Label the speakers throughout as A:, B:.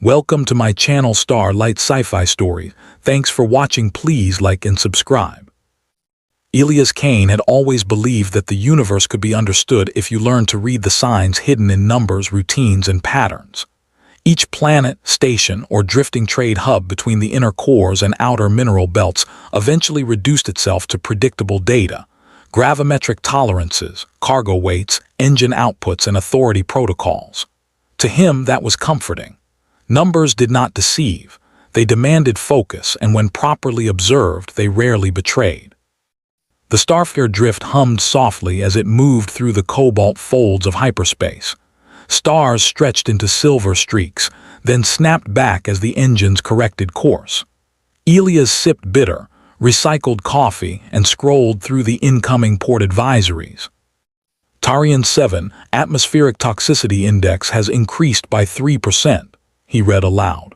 A: Welcome to my channel Starlight Sci-Fi Stories. Thanks for watching. Please like and subscribe. Elias Kane had always believed that the universe could be understood if you learned to read the signs hidden in numbers, routines, and patterns. Each planet, station, or drifting trade hub between the inner cores and outer mineral belts eventually reduced itself to predictable data, gravimetric tolerances, cargo weights, engine outputs, and authority protocols. To him, that was comforting. Numbers did not deceive. They demanded focus, and when properly observed, they rarely betrayed. The Starfare drift hummed softly as it moved through the cobalt folds of hyperspace. Stars stretched into silver streaks, then snapped back as the engines corrected course. Elias sipped bitter, recycled coffee, and scrolled through the incoming port advisories. Tarian 7 Atmospheric Toxicity Index has increased by 3%, he read aloud.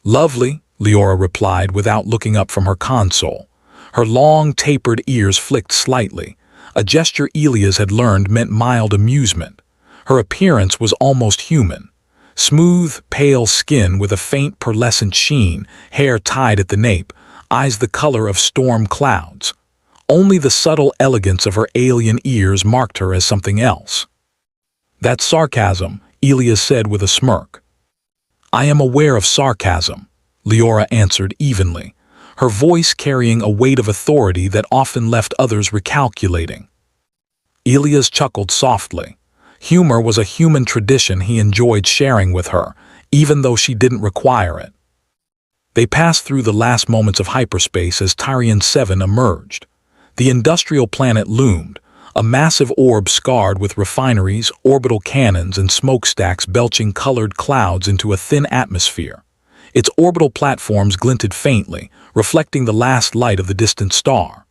A: Lovely, Leora replied without looking up from her console. Her long, tapered ears flicked slightly, a gesture Elias had learned meant mild amusement. Her appearance was almost human. Smooth, pale skin with a faint pearlescent sheen, hair tied at the nape, eyes the color of storm clouds. Only the subtle elegance of her alien ears marked her as something else. That's sarcasm, Elias said with a smirk. I am aware of sarcasm, Leora answered evenly, her voice carrying a weight of authority that often left others recalculating. Elias chuckled softly. Humor was a human tradition he enjoyed sharing with her, even though she didn't require it. They passed through the last moments of hyperspace as Tarian 7 emerged. The industrial planet loomed, a massive orb scarred with refineries, orbital cannons, and smokestacks belching colored clouds into a thin atmosphere. Its orbital platforms glinted faintly, reflecting the last light of the distant star.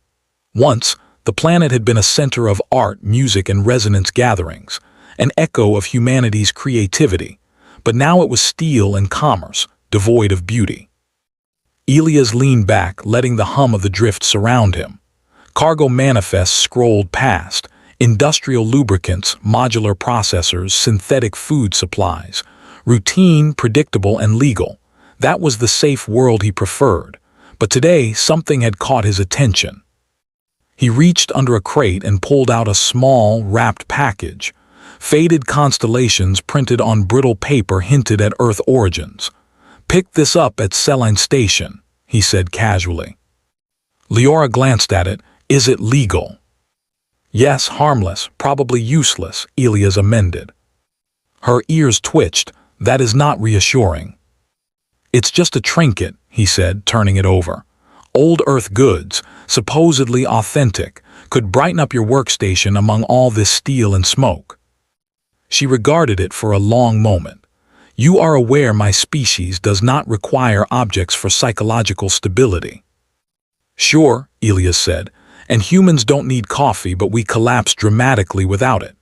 A: Once, the planet had been a center of art, music, and resonance gatherings, an echo of humanity's creativity, but now it was steel and commerce, devoid of beauty. Elias leaned back, letting the hum of the drift surround him. Cargo manifests scrolled past, industrial lubricants, modular processors, synthetic food supplies. Routine, predictable, and legal. That was the safe world he preferred, but today something had caught his attention. He reached under a crate and pulled out a small, wrapped package. Faded constellations printed on brittle paper hinted at Earth origins. Pick this up at Starlight Station, he said casually. Leora glanced at it. Is it legal? Yes, harmless, probably useless, Elias amended. Her ears twitched. That is not reassuring. It's just a trinket, he said, turning it over. Old Earth goods, supposedly authentic, could brighten up your workstation among all this steel and smoke. She regarded it for a long moment. You are aware my species does not require objects for psychological stability. Sure, Elias said, and humans don't need coffee, but we collapse dramatically without it.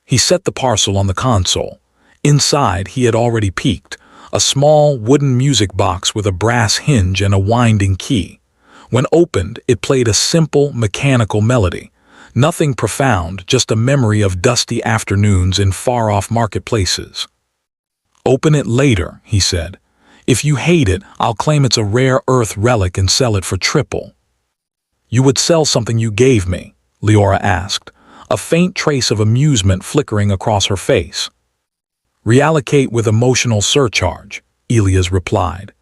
A: He set the parcel on the console. Inside, he had already peeked, a small wooden music box with a brass hinge and a winding key. When opened, it played a simple, mechanical melody. Nothing profound, just a memory of dusty afternoons in far-off marketplaces. Open it later, he said. If you hate it, I'll claim it's a rare Earth relic and sell it for triple. You would sell something you gave me? Leora asked, a faint trace of amusement flickering across her face. Reallocate with emotional surcharge, Elias replied.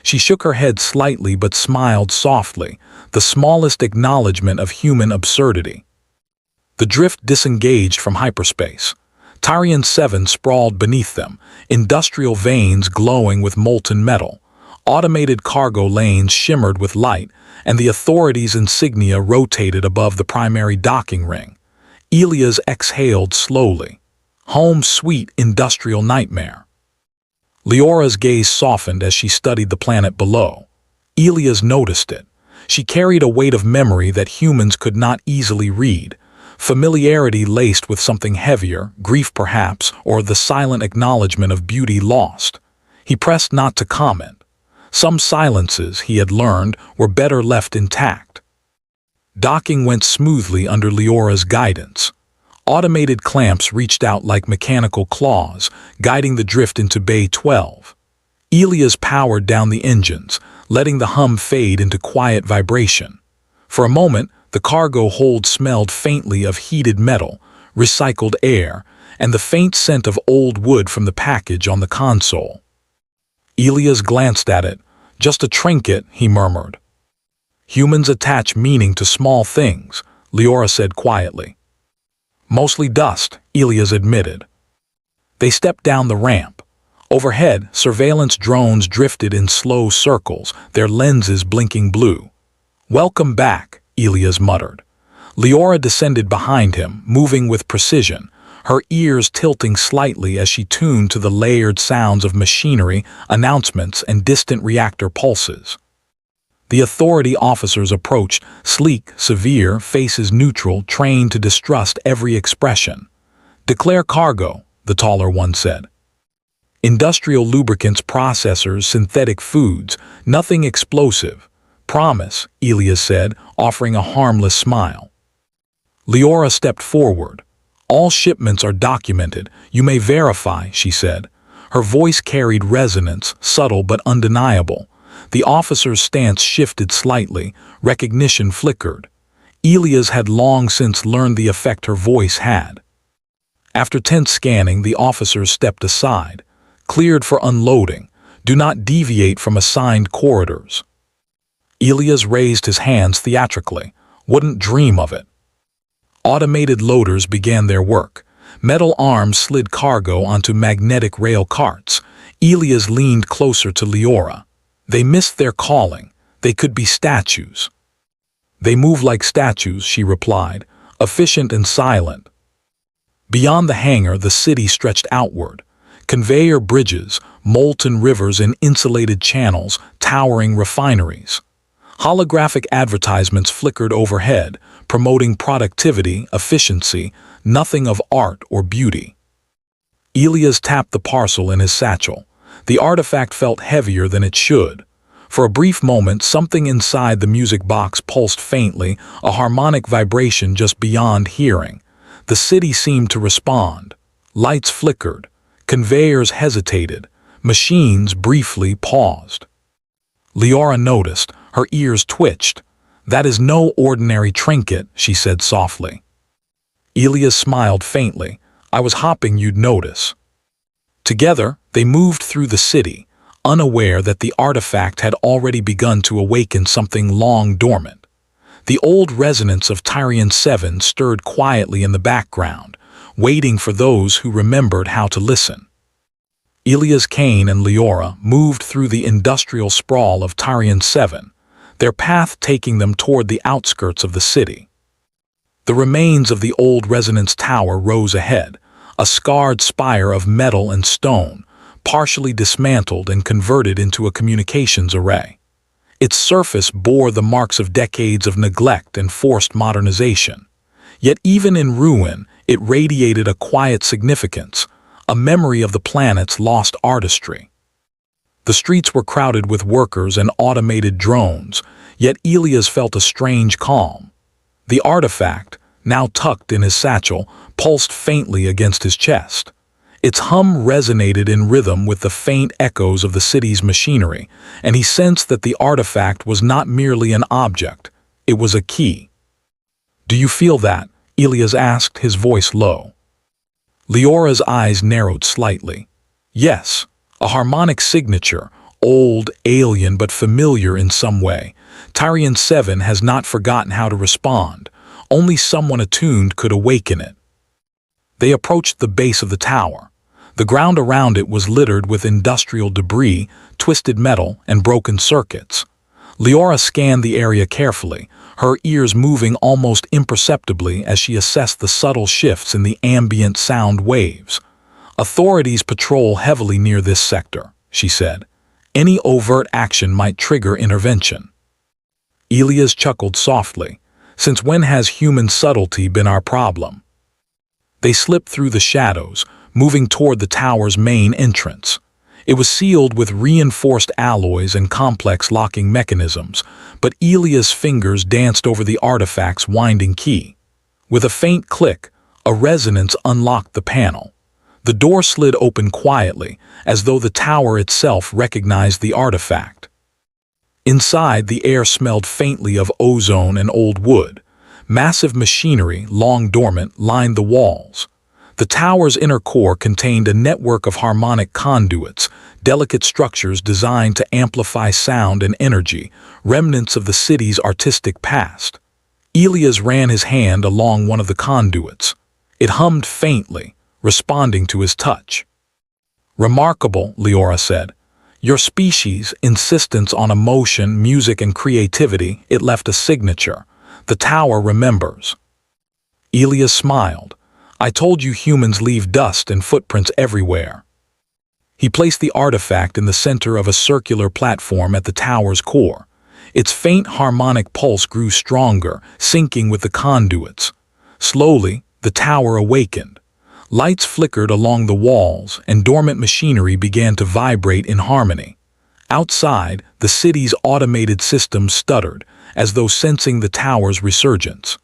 A: She shook her head slightly but smiled softly, the smallest acknowledgement of human absurdity. The drift disengaged from hyperspace. Tarian 7 sprawled beneath them, industrial veins glowing with molten metal. Automated cargo lanes shimmered with light, and the authorities' insignia rotated above the primary docking ring. Elias exhaled slowly. Home sweet industrial nightmare. Leora's gaze softened as she studied the planet below. Elias noticed it. She carried a weight of memory that humans could not easily read. Familiarity laced with something heavier, grief perhaps, or the silent acknowledgement of beauty lost. He pressed not to comment. Some silences, he had learned, were better left intact. Docking went smoothly under Leora's guidance. Automated clamps reached out like mechanical claws, guiding the drift into Bay 12. Elias powered down the engines, letting the hum fade into quiet vibration. For a moment, the cargo hold smelled faintly of heated metal, recycled air, and the faint scent of old wood from the package on the console. Elias glanced at it. "Just a trinket," he murmured. "Humans attach meaning to small things," Leora said quietly. "Mostly dust," Elias admitted. They stepped down the ramp. Overhead, surveillance drones drifted in slow circles, their lenses blinking blue. "Welcome back," Elias muttered. Leora descended behind him, moving with precision, her ears tilting slightly as she tuned to the layered sounds of machinery, announcements, and distant reactor pulses. The authority officers approached, sleek, severe, faces neutral, trained to distrust every expression. "Declare cargo," the taller one said. "Industrial lubricants, processors, synthetic foods, nothing explosive. Promise," Elias said, offering a harmless smile. Leora stepped forward. "All shipments are documented. You may verify," she said. Her voice carried resonance, subtle but undeniable. The officer's stance shifted slightly, recognition flickered. Elias had long since learned the effect her voice had. After tense scanning, the officers stepped aside. "Cleared for unloading. Do not deviate from assigned corridors." Elias raised his hands theatrically. "Wouldn't dream of it." Automated loaders began their work. Metal arms slid cargo onto magnetic rail carts. Elias leaned closer to Leora. They missed their calling. They could be statues. "They move like statues," she replied, efficient and silent. Beyond the hangar, the city stretched outward. Conveyor bridges, molten rivers in insulated channels, towering refineries. Holographic advertisements flickered overhead, promoting productivity, efficiency, nothing of art or beauty. Elias tapped the parcel in his satchel. The artifact felt heavier than it should. For a brief moment, something inside the music box pulsed faintly, a harmonic vibration just beyond hearing. The city seemed to respond. Lights flickered. Conveyors hesitated. Machines briefly paused. Leora noticed. Her ears twitched. "That is no ordinary trinket," she said softly. Elias smiled faintly. "I was hoping you'd notice." Together, they moved through the city, unaware that the artifact had already begun to awaken something long dormant. The old resonance of Tyrian 7 stirred quietly in the background, waiting for those who remembered how to listen. Elias Kane and Leora moved through the industrial sprawl of Tyrian 7, their path taking them toward the outskirts of the city. The remains of the old resonance tower rose ahead, a scarred spire of metal and stone, partially dismantled and converted into a communications array. Its surface bore the marks of decades of neglect and forced modernization. Yet even in ruin, it radiated a quiet significance, a memory of the planet's lost artistry. The streets were crowded with workers and automated drones, yet Elias felt a strange calm. The artifact, now tucked in his satchel, pulsed faintly against his chest. Its hum resonated in rhythm with the faint echoes of the city's machinery, and he sensed that the artifact was not merely an object, it was a key. "Do you feel that?" Elias asked, his voice low. Leora's eyes narrowed slightly. "Yes. A harmonic signature, old, alien, but familiar in some way. Tyrian 7 has not forgotten how to respond. Only someone attuned could awaken it." They approached the base of the tower. The ground around it was littered with industrial debris, twisted metal, and broken circuits. Leora scanned the area carefully, her ears moving almost imperceptibly as she assessed the subtle shifts in the ambient sound waves. "Authorities patrol heavily near this sector," she said. "Any overt action might trigger intervention." Elias chuckled softly. "Since when has human subtlety been our problem?" They slipped through the shadows, moving toward the tower's main entrance. It was sealed with reinforced alloys and complex locking mechanisms, but Elias' fingers danced over the artifact's winding key. With a faint click, a resonance unlocked the panel. The door slid open quietly, as though the tower itself recognized the artifact. Inside, the air smelled faintly of ozone and old wood. Massive machinery, long dormant, lined the walls. The tower's inner core contained a network of harmonic conduits, delicate structures designed to amplify sound and energy, remnants of the city's artistic past. Elias ran his hand along one of the conduits. It hummed faintly, responding to his touch. "Remarkable," Leora said. "Your species' insistence on emotion, music, and creativity, it left a signature. The tower remembers." Elias smiled. "I told you humans leave dust and footprints everywhere." He placed the artifact in the center of a circular platform at the tower's core. Its faint harmonic pulse grew stronger, syncing with the conduits. Slowly, the tower awakened. Lights flickered along the walls, and dormant machinery began to vibrate in harmony. Outside, the city's automated systems stuttered, as though sensing the tower's resurgence.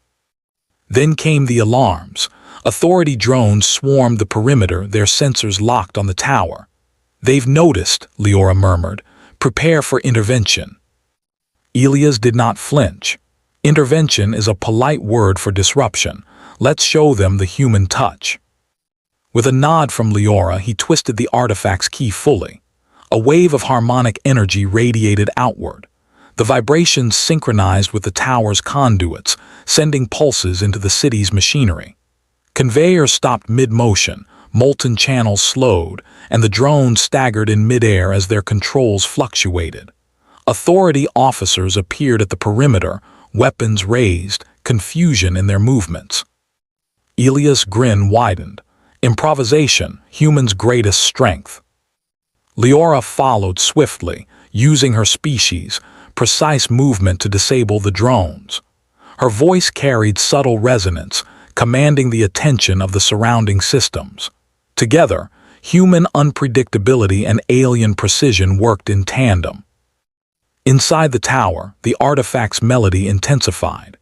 A: Then came the alarms. Authority drones swarmed the perimeter, their sensors locked on the tower. "They've noticed," Leora murmured. "Prepare for intervention." Elias did not flinch. Intervention is a polite word for disruption. Let's show them the human touch. With a nod from Leora, he twisted the artifact's key fully. A wave of harmonic energy radiated outward. The vibrations synchronized with the tower's conduits, sending pulses into the city's machinery. Conveyors stopped mid-motion, molten channels slowed, and the drones staggered in midair as their controls fluctuated. Authority officers appeared at the perimeter, weapons raised, confusion in their movements. Elias' grin widened. Improvisation, humans' greatest strength. Leora followed swiftly, using her species' precise movement to disable the drones. Her voice carried subtle resonance, commanding the attention of the surrounding systems. Together, human unpredictability and alien precision worked in tandem. Inside the tower, the artifact's melody intensified.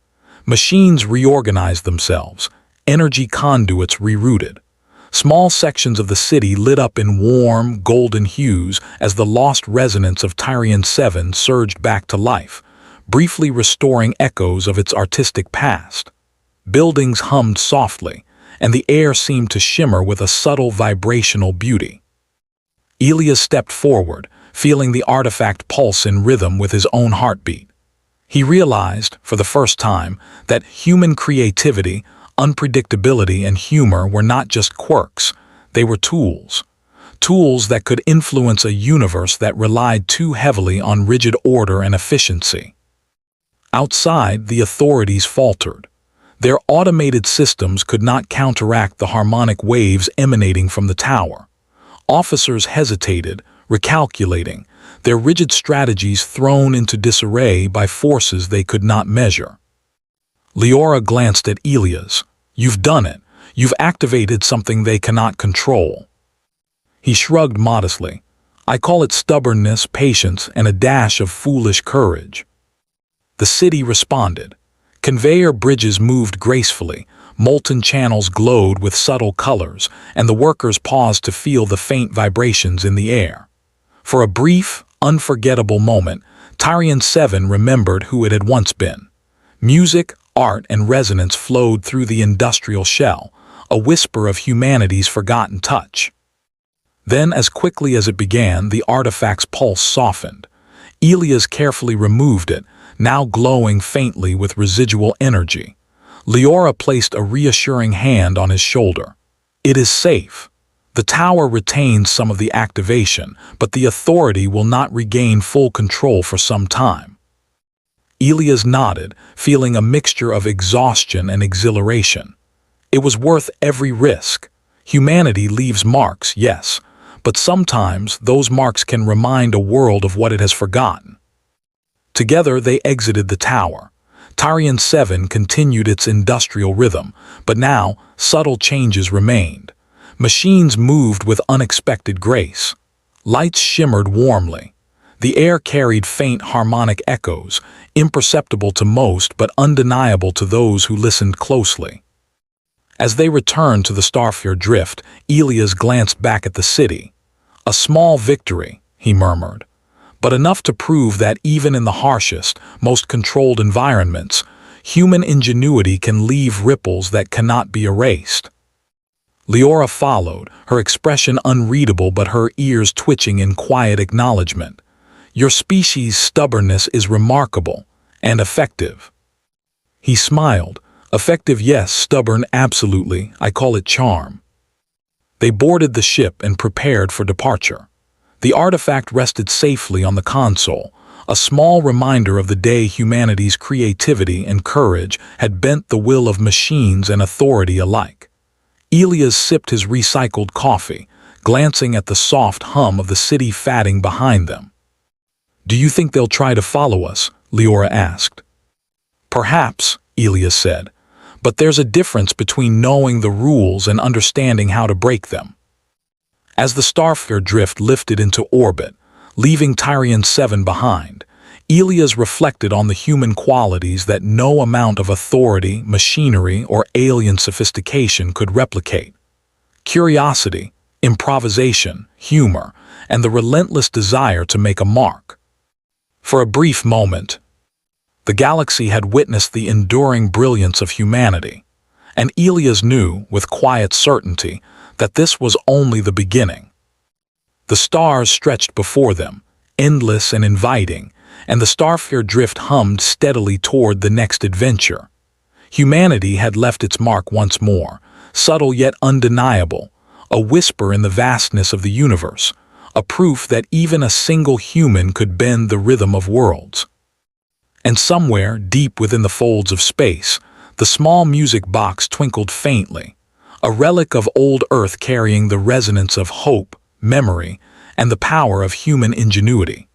A: Machines reorganized themselves, energy conduits rerouted. Small sections of the city lit up in warm, golden hues as the lost resonance of Tyrian 7 surged back to life, briefly restoring echoes of its artistic past. Buildings hummed softly, and the air seemed to shimmer with a subtle vibrational beauty. Elias stepped forward, feeling the artifact pulse in rhythm with his own heartbeat. He realized, for the first time, that human creativity, unpredictability, and humor were not just quirks, they were tools. Tools that could influence a universe that relied too heavily on rigid order and efficiency. Outside, the authorities faltered. Their automated systems could not counteract the harmonic waves emanating from the tower. Officers hesitated, recalculating, their rigid strategies thrown into disarray by forces they could not measure. Leora glanced at Elias. "You've done it. You've activated something they cannot control." He shrugged modestly. "I call it stubbornness, patience, and a dash of foolish courage." The city responded. Conveyor bridges moved gracefully, molten channels glowed with subtle colors, and the workers paused to feel the faint vibrations in the air. For a brief, unforgettable moment, Tyrian 7 remembered who it had once been. Music, art, and resonance flowed through the industrial shell, a whisper of humanity's forgotten touch. Then, as quickly as it began, the artifact's pulse softened. Elias carefully removed it, now glowing faintly with residual energy. Leora placed a reassuring hand on his shoulder. "It is safe. The tower retains some of the activation, but the authority will not regain full control for some time." Elias nodded, feeling a mixture of exhaustion and exhilaration. It was worth every risk. Humanity leaves marks, yes, but sometimes those marks can remind a world of what it has forgotten. Together they exited the tower. Tyrian 7 continued its industrial rhythm, but now subtle changes remained. Machines moved with unexpected grace. Lights shimmered warmly. The air carried faint harmonic echoes, imperceptible to most but undeniable to those who listened closely. As they returned to the Starfire Drift, Elias glanced back at the city. "A small victory," he murmured, "but enough to prove that even in the harshest, most controlled environments, human ingenuity can leave ripples that cannot be erased." Leora followed, her expression unreadable but her ears twitching in quiet acknowledgement. "Your species' stubbornness is remarkable and effective." He smiled. "Effective, yes, stubborn, absolutely. I call it charm." They boarded the ship and prepared for departure. The artifact rested safely on the console, a small reminder of the day humanity's creativity and courage had bent the will of machines and authority alike. Elias sipped his recycled coffee, glancing at the soft hum of the city fatting behind them. "Do you think they'll try to follow us?" Leora asked. "Perhaps," Elias said, "but there's a difference between knowing the rules and understanding how to break them." As the Starfire Drift lifted into orbit, leaving Tyrian 7 behind, Elias reflected on the human qualities that no amount of authority, machinery, or alien sophistication could replicate. Curiosity, improvisation, humor, and the relentless desire to make a mark. For a brief moment, the galaxy had witnessed the enduring brilliance of humanity, and Elias knew, with quiet certainty, that this was only the beginning. The stars stretched before them, endless and inviting, and the Starfire Drift hummed steadily toward the next adventure. Humanity had left its mark once more, subtle yet undeniable, a whisper in the vastness of the universe, a proof that even a single human could bend the rhythm of worlds. And somewhere, deep within the folds of space, the small music box twinkled faintly, a relic of old Earth carrying the resonance of hope, memory, and the power of human ingenuity.